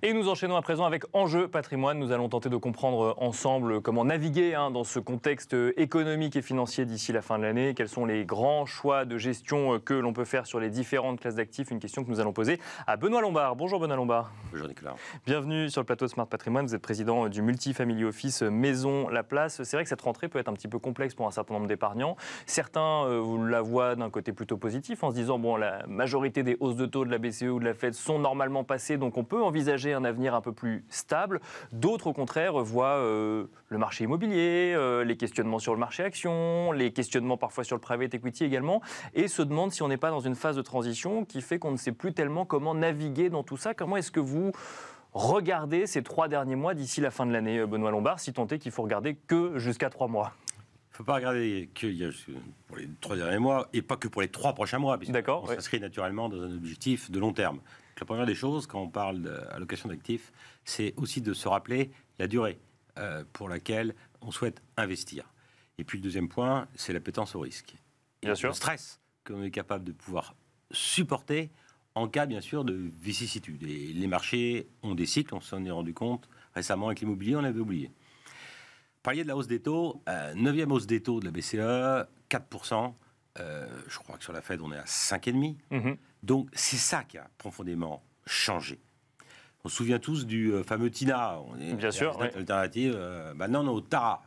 Et nous enchaînons à présent avec Enjeu Patrimoine. Nous allons tenter de comprendre ensemble comment naviguer dans ce contexte économique et financier d'ici la fin de l'année. Quels sont les grands choix de gestion que l'on peut faire sur les différentes classes d'actifs? Une question que nous allons poser à Benoît Lombard. Bonjour Benoît Lombard. Bonjour Nicolas. Bienvenue sur le plateau Smart Patrimoine. Vous êtes président du Multifamily Office Maison La Place. C'est vrai que cette rentrée peut être un petit peu complexe pour un certain nombre d'épargnants. Certains vous la voient d'un côté plutôt positif en se disant bon, la majorité des hausses de taux de la BCE ou de la Fed sont normalement passées, donc on peut envisager un avenir un peu plus stable. D'autres, au contraire, voient le marché immobilier, les questionnements sur le marché action, les questionnements parfois sur le private equity également, et se demandent si on n'est pas dans une phase de transition qui fait qu'on ne sait plus tellement comment naviguer dans tout ça. Comment est-ce que vous regardez ces 3 derniers mois d'ici la fin de l'année, Benoît Lombard, si tant est qu'il faut regarder que jusqu'à 3 mois? Il ne faut pas regarder que pour les 3 derniers mois et pas que pour les 3 prochains mois, puisqu'on s'inscrit naturellement dans un objectif de long terme. Donc, la première des choses, quand on parle d'allocation d'actifs, c'est aussi de se rappeler la durée pour laquelle on souhaite investir. Et puis le deuxième point, c'est l'appétence au risque. Et le stress qu'on est capable de pouvoir supporter en cas, bien sûr, de vicissitude. Et les marchés ont des cycles, on s'en est rendu compte récemment avec l'immobilier, on l'avait oublié. Parliez de la hausse des taux, 9e hausse des taux de la BCE, 4%. Je crois que sur la Fed, on est à 5,5%. Donc, c'est ça qui a profondément changé. On se souvient tous du fameux TINA. On est bien sûr, alternative. Maintenant, on est au TARA.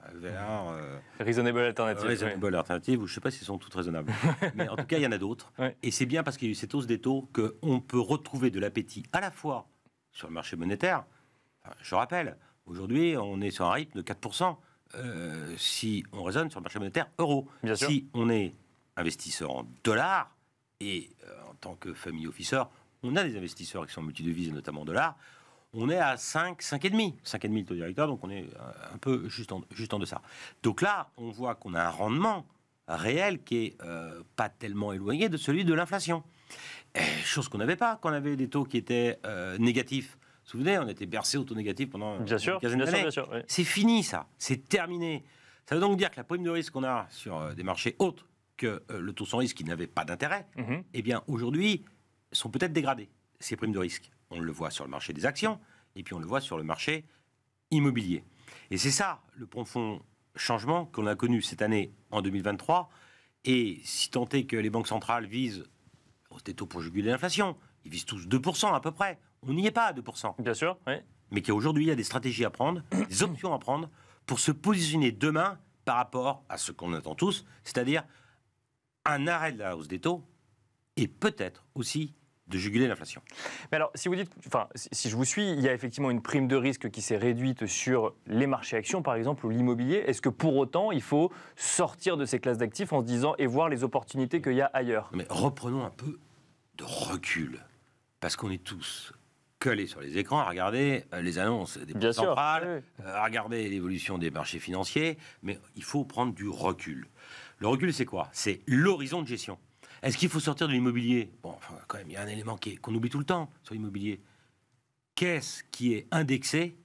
Reasonable Alternative. Reasonable Alternative, je ne sais pas s'ils sont toutes raisonnables. Mais en tout cas, il y en a d'autres. Et c'est bien parce qu'il y a eu cette hausse des taux qu'on peut retrouver de l'appétit à la fois sur le marché monétaire. Enfin, je rappelle, aujourd'hui, on est sur un rythme de 4%. Si on raisonne sur le marché monétaire euro. Si on est investisseur en dollars, et en tant que family officer, on a des investisseurs qui sont multidevises, notamment en dollars, on est à 5,5. 5,5 le taux directeur, donc on est un peu juste en deçà. Donc là, on voit qu'on a un rendement réel qui est pas tellement éloigné de celui de l'inflation. Chose qu'on n'avait pas quand on avait des taux qui étaient négatifs. Vous vous souvenez, on était bercé au taux négatif pendant une quinzaine d'années. C'est fini, ça. C'est terminé. Ça veut donc dire que la prime de risque qu'on a sur des marchés autres que le taux sans risque qui n'avait pas d'intérêt, eh bien, aujourd'hui, sont peut-être dégradés, ces primes de risque. On le voit sur le marché des actions, et puis on le voit sur le marché immobilier. Et c'est ça, le profond changement qu'on a connu cette année, en 2023. Et si tant est que les banques centrales visent des taux pour juguler l'inflation, ils visent tous 2% à peu près. On n'y est pas à 2%. Bien sûr, oui. Mais qu'aujourd'hui, il y a des stratégies à prendre, des options à prendre, pour se positionner demain par rapport à ce qu'on attend tous, c'est-à-dire un arrêt de la hausse des taux, et peut-être aussi de juguler l'inflation. Mais alors, si vous dites, enfin, si je vous suis, il y a effectivement une prime de risque qui s'est réduite sur les marchés actions, par exemple, ou l'immobilier. Est-ce que pour autant, il faut sortir de ces classes d'actifs en se disant et voir les opportunités qu'il y a ailleurs? Mais reprenons un peu de recul, parce qu'on est tous collés sur les écrans à regarder les annonces des banques centrales, à regarder l'évolution des marchés financiers, mais il faut prendre du recul. Le recul, c'est quoi? C'est l'horizon de gestion. Est-ce qu'il faut sortir de l'immobilier? Bon, enfin, quand même, il y a un élément qu'on oublie tout le temps sur l'immobilier. Qu'est-ce qui est indexé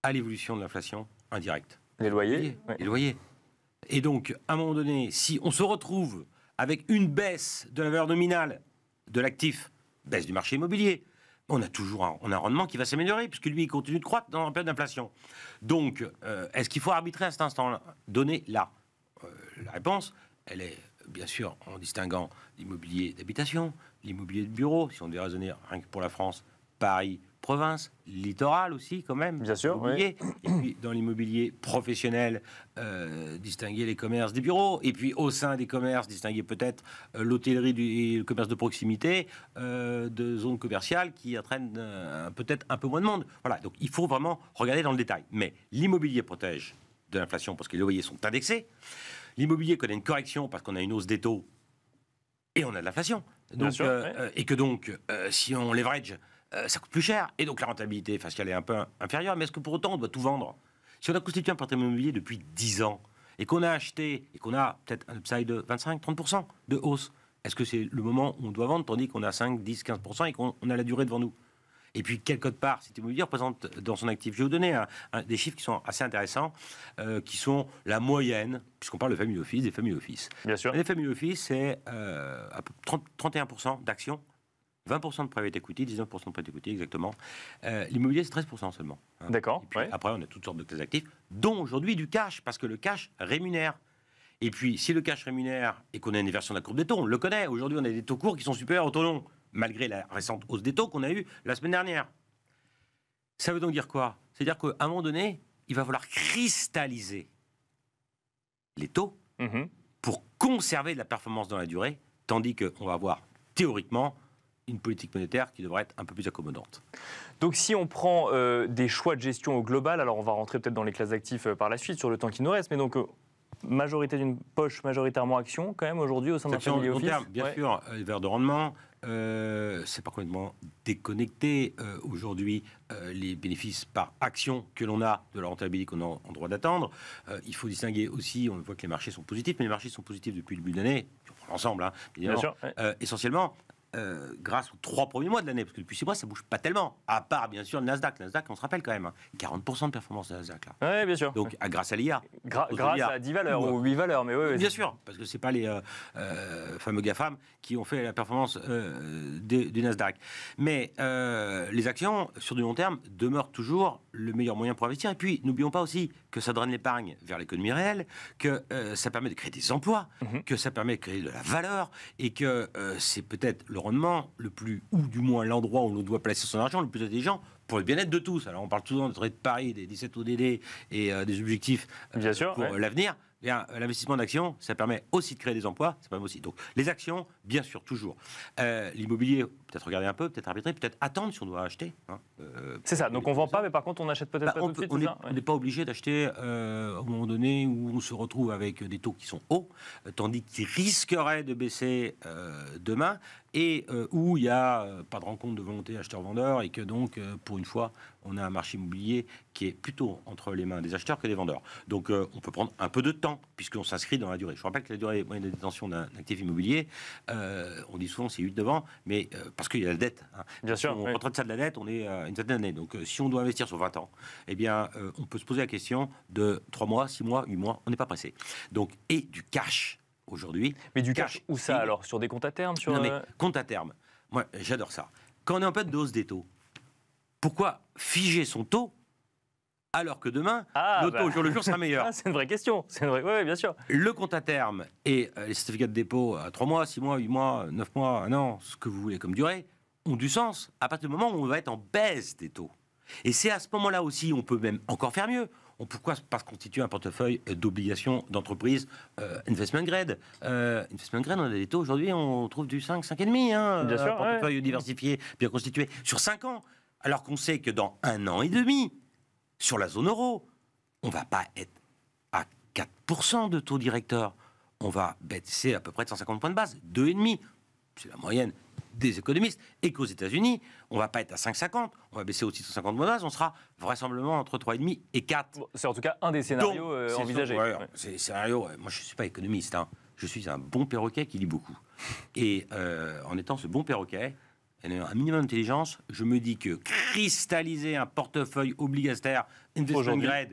à l'évolution de l'inflation indirecte? Les loyers. Les loyers. Et donc, à un moment donné, si on se retrouve avec une baisse de la valeur nominale de l'actif, baisse du marché immobilier, on a toujours un rendement qui va s'améliorer, puisque lui, il continue de croître dans la période d'inflation. Donc, est-ce qu'il faut arbitrer à cet instant donné là? La réponse, elle est bien sûr en distinguant l'immobilier d'habitation, l'immobilier de bureau, si on devait raisonner rien que pour la France, Paris, province, littoral aussi quand même. Bien sûr, oui. Et puis dans l'immobilier professionnel, distinguer les commerces des bureaux, et puis au sein des commerces, distinguer peut-être l'hôtellerie et le commerce de proximité de zones commerciales qui entraînent peut-être un peu moins de monde. Voilà, donc il faut vraiment regarder dans le détail. Mais l'immobilier protège de l'inflation parce que les loyers sont indexés. L'immobilier connaît une correction parce qu'on a une hausse des taux et on a de l'inflation. Donc, et que donc, si on leverage, ça coûte plus cher. Et donc, la rentabilité faciale est un peu inférieure. Mais est-ce que pour autant, on doit tout vendre? Si on a constitué un patrimoine immobilier depuis 10 ans et qu'on a acheté et qu'on a peut-être un upside de 25-30% de hausse, est-ce que c'est le moment où on doit vendre tandis qu'on a 5, 10, 15% et qu'on a la durée devant nous? Et puis, quel code part cet immobilier représente dans son actif? Je vais vous donner des chiffres qui sont assez intéressants, qui sont la moyenne, puisqu'on parle de family office, des family office. Bien sûr. Les family office, c'est à peu 31% d'actions 20% de private equity, 19% de private equity exactement. L'immobilier, c'est 13% seulement. Hein. D'accord. Après, on a toutes sortes de classes actifs, dont aujourd'hui du cash, parce que le cash rémunère. Et puis, si le cash rémunère et qu'on a une inversion de la courbe des taux, on le connaît. Aujourd'hui, on a des taux courts qui sont supérieurs aux taux longs, malgré la récente hausse des taux qu'on a eue la semaine dernière. Ça veut donc dire quoi? C'est-à-dire qu'à un moment donné, il va falloir cristalliser les taux pour conserver de la performance dans la durée, tandis qu'on va avoir théoriquement une politique monétaire qui devrait être un peu plus accommodante. Donc si on prend des choix de gestion au global, alors on va rentrer peut-être dans les classes d'actifs par la suite sur le temps qui nous reste, mais donc majorité d'une poche majoritairement action quand même aujourd'hui au sein d'un family office. Bien sûr, les verts de rendement, c'est pas complètement déconnecté aujourd'hui les bénéfices par action que l'on a de la rentabilité qu'on a en droit d'attendre. Il faut distinguer aussi, on voit que les marchés sont positifs, mais les marchés sont positifs depuis le début de l'année, l'ensemble, hein, bien sûr, essentiellement. Grâce aux 3 premiers mois de l'année, parce que depuis 6 mois, ça bouge pas tellement. À part, bien sûr, le Nasdaq. Le Nasdaq, on se rappelle quand même, hein, 40% de performance de Nasdaq. Oui, bien sûr. Donc, grâce à l'IA. Grâce à 10 valeurs ou 8 valeurs, mais oui. Bien sûr, parce que c'est pas les fameux GAFAM qui ont fait la performance du Nasdaq. Mais les actions, sur du long terme, demeurent toujours le meilleur moyen pour investir. Et puis, n'oublions pas aussi que ça draine l'épargne vers l'économie réelle, que ça permet de créer des emplois, que ça permet de créer de la valeur, et que c'est peut-être le rendement le plus, ou du moins l'endroit où l'on doit placer son argent le plus intelligent pour le bien-être de tous. Alors on parle souvent de traité de Paris, des 17 ODD et des objectifs bien sûr, pour l'avenir. Bien, l'investissement d'actions, ça permet aussi de créer des emplois, ça permet aussi. Donc, les actions, bien sûr, toujours. L'immobilier, peut-être regarder un peu, peut-être arbitrer, peut-être attendre si on doit acheter. Hein, c'est ça, donc on ne vend pas, mais par contre, on achète peut-être pas tout de suite. On n'est pas obligé d'acheter au moment donné où on se retrouve avec des taux qui sont hauts, tandis qu'ils risqueraient de baisser demain, et où il n'y a pas de rencontre de volonté acheteur-vendeur, et que donc, pour une fois, on a un marché immobilier qui est plutôt entre les mains des acheteurs que des vendeurs. Donc, on peut prendre un peu de temps, puisqu'on s'inscrit dans la durée. Je rappelle que la durée moyenne de détention d'un actif immobilier, on dit souvent c'est 8-9 ans, mais parce qu'il y a la dette. Hein. Bien sûr. On retraite ça de la dette, on est à une certaine année. Donc, si on doit investir sur 20 ans, eh bien, on peut se poser la question de 3 mois, 6 mois, 8 mois, on n'est pas pressé. Donc, et du cash aujourd'hui. Mais du cash, où ça alors? Sur des comptes à terme Non, mais compte à terme. Moi, j'adore ça. Quand on est en période de hausse des taux, pourquoi figer son taux alors que demain, le taux au jour le jour sera meilleur? C'est une vraie question. C'est une vraie... Oui, bien sûr. Le compte à terme et les certificats de dépôt à 3 mois, 6 mois, 8 mois, 9 mois, 1 an, ce que vous voulez comme durée, ont du sens à partir du moment où on va être en baisse des taux. Et c'est à ce moment-là aussi, on peut même encore faire mieux. Pourquoi pas se constituer un portefeuille d'obligations d'entreprise investment grade? Investment grade, on a des taux aujourd'hui, on trouve du 5, 5,5. Hein, bien sûr, un portefeuille diversifié, bien constitué, sur 5 ans. Alors qu'on sait que dans 1 an et demi, sur la zone euro, on ne va pas être à 4% de taux directeur. On va baisser à peu près de 150 points de base, 2,5. C'est la moyenne des économistes. Et qu'aux États-Unis, on ne va pas être à 5,50. On va baisser aussi 150 points de base. On sera vraisemblablement entre 3,5 et 4. Bon, c'est en tout cas un des scénarios envisagés. C'est scénario. Moi, je ne suis pas économiste. Hein. Je suis un bon perroquet qui lit beaucoup. Et en étant ce bon perroquet, ayant un minimum d'intelligence, je me dis que cristalliser un portefeuille obligataire investment grade,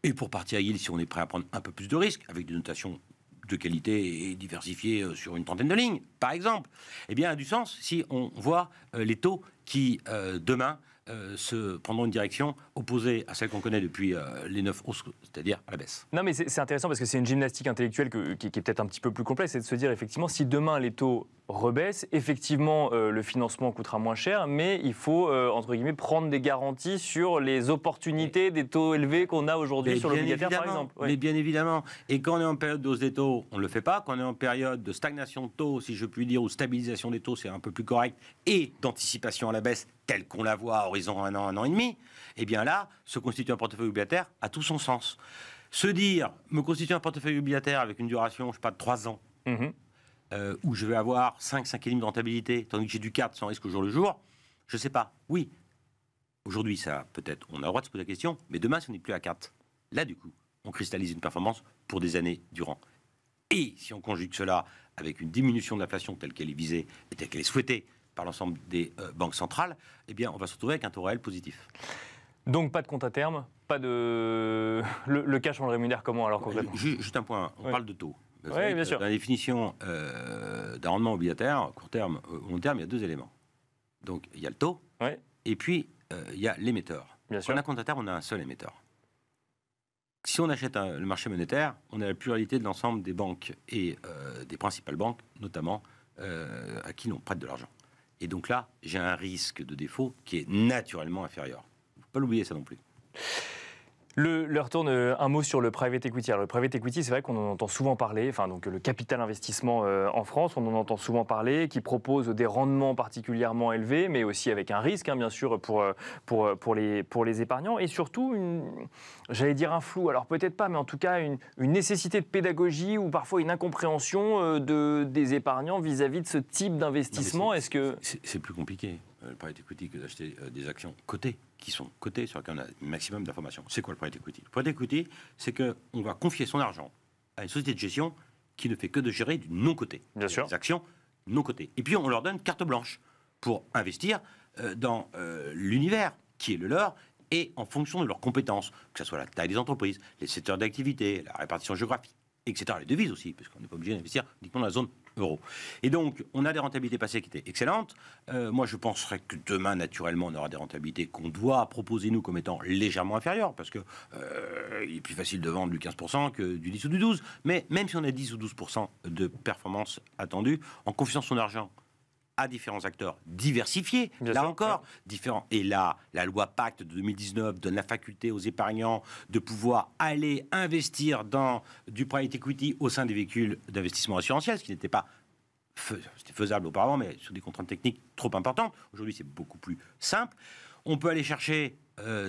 et pour partir à yield, si on est prêt à prendre un peu plus de risques, avec des notations de qualité et diversifiées sur une trentaine de lignes, par exemple, eh bien, a du sens si on voit les taux qui, demain, se prendront une direction opposée à celle qu'on connaît depuis les 9 hausses, c'est-à-dire à la baisse. Non, mais c'est intéressant parce que c'est une gymnastique intellectuelle qui est peut-être un petit peu plus complexe, c'est de se dire, effectivement, si demain les taux rebaissent, effectivement, le financement coûtera moins cher, mais il faut, entre guillemets, prendre des garanties sur les opportunités des taux élevés qu'on a aujourd'hui sur l'obligataire, par exemple. Mais bien évidemment. Et quand on est en période de hausse des taux, on ne le fait pas. Quand on est en période de stagnation de taux, si je puis dire, ou stabilisation des taux, c'est un peu plus correct, et d'anticipation à la baisse, telle qu'on la voit à horizon 1 an et demi, eh bien là, se constituer un portefeuille obligataire a tout son sens. Se dire, me constituer un portefeuille obligataire avec une duration, je ne sais pas, de 3 ans, où je vais avoir 5,5 de rentabilité, tandis que j'ai du 4 sans risque au jour le jour, je ne sais pas. Oui, aujourd'hui, ça peut-être, on a le droit de se poser la question, mais demain, si on n'est plus à 4, là, du coup, on cristallise une performance pour des années durant. Et si on conjugue cela avec une diminution de l'inflation telle qu'elle est visée et telle qu'elle est souhaitée par l'ensemble des banques centrales, eh bien, on va se retrouver avec un taux réel positif. Donc, pas de compte à terme, pas de... Le cash, on le rémunère comment, alors, concrètement? Juste un point, on parle de taux. Oui, bien sûr. Dans la définition d'un rendement obligataire, court terme ou long terme, il y a 2 éléments. Donc, il y a le taux, Ouais, et puis il y a l'émetteur. bien Quand sûr. on a compte à terme, on a un seul émetteur. Si on achète le marché monétaire, on a la pluralité de l'ensemble des banques et des principales banques, notamment à qui l'on prête de l'argent. Et donc là, j'ai un risque de défaut qui est naturellement inférieur. Il ne faut pas l'oublier, ça non plus. Le retourne, un mot sur le private equity. Alors, le private equity, c'est vrai qu'on en entend souvent parler, enfin, donc le capital investissement en France, on en entend souvent parler, qui propose des rendements particulièrement élevés, mais aussi avec un risque, bien sûr, pour les épargnants, et surtout, j'allais dire un flou, alors peut-être pas, mais en tout cas, une nécessité de pédagogie ou parfois une incompréhension des épargnants vis-à-vis de ce type d'investissement. Est-ce que... C'est plus compliqué, le private equity, que d'acheter des actions cotées, qui sont cotées, sur lesquelles on a un maximum d'informations. C'est quoi le private equity? Le private equity, c'est qu'on va confier son argent à une société de gestion qui ne fait que de gérer du non coté. Bien sûr. Des actions non cotées. Et puis, on leur donne carte blanche pour investir dans l'univers qui est le leur, et en fonction de leurs compétences, que ce soit la taille des entreprises, les secteurs d'activité, la répartition géographique, etc. Les devises aussi, parce qu'on n'est pas obligé d'investir uniquement dans la zone euro. Et donc, on a des rentabilités passées qui étaient excellentes. Moi, je penserais que demain, naturellement, on aura des rentabilités qu'on doit proposer, nous, comme étant légèrement inférieures, parce que il est plus facile de vendre du 15% que du 10 ou du 12. Mais même si on a 10 ou 12% de performance attendue, en confiant son argent à différents acteurs diversifiés, Bien là sûr, encore, différents. Et là, la loi Pacte de 2019 donne la faculté aux épargnants de pouvoir aller investir dans du private equity au sein des véhicules d'investissement assurantiel, ce qui n'était pas c'était faisable auparavant, mais sur des contraintes techniques trop importantes. Aujourd'hui, c'est beaucoup plus simple. On peut aller chercher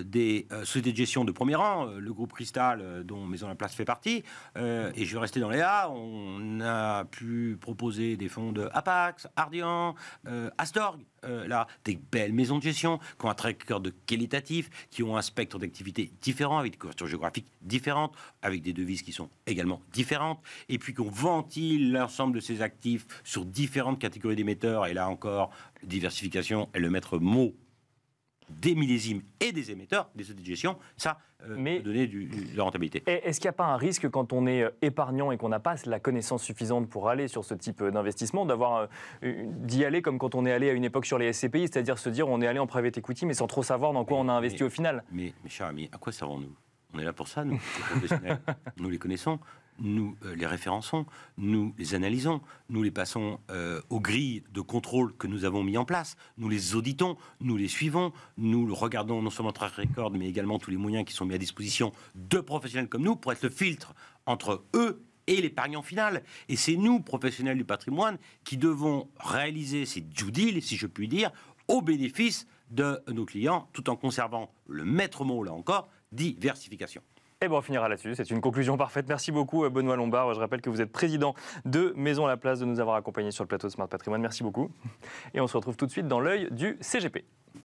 des sociétés de gestion de premier rang, le groupe Cristal, dont Maison Laplace fait partie, et je vais rester dans les A. On a pu proposer des fonds de Apax, Ardian, Astorg, là, des belles maisons de gestion qui ont un track record de qualitatif, qui ont un spectre d'activités différent, avec des couvertures géographiques différentes, avec des devises qui sont également différentes, et puis qu'on ventile l'ensemble de ces actifs sur différentes catégories d'émetteurs, et là encore, diversification est le maître mot des millésimes et des émetteurs, des sociétés de gestion, ça peut donner de la rentabilité. Est-ce qu'il n'y a pas un risque quand on est épargnant et qu'on n'a pas la connaissance suffisante pour aller sur ce type d'investissement, d'y aller comme quand on est allé à une époque sur les SCPI, c'est-à-dire se dire on est allé en private equity mais sans trop savoir dans quoi on a investi au final? Mais mes chers amis, à quoi servons-nous? On est là pour ça, nous, les professionnels. Nous les connaissons, nous les référençons, nous les analysons, nous les passons aux grilles de contrôle que nous avons mis en place, nous les auditons, nous les suivons, nous regardons non seulement notre track record, mais également tous les moyens qui sont mis à disposition de professionnels comme nous pour être le filtre entre eux et l'épargnant final. Et c'est nous, professionnels du patrimoine, qui devons réaliser ces due deals, si je puis dire, au bénéfice de nos clients, tout en conservant le maître mot, là encore, diversification. Et on finira là-dessus. C'est une conclusion parfaite. Merci beaucoup, Benoît Lombard. Je rappelle que vous êtes président de Maison Laplace, de nous avoir accompagnés sur le plateau de Smart Patrimoine. Merci beaucoup. Et on se retrouve tout de suite dans l'œil du CGP.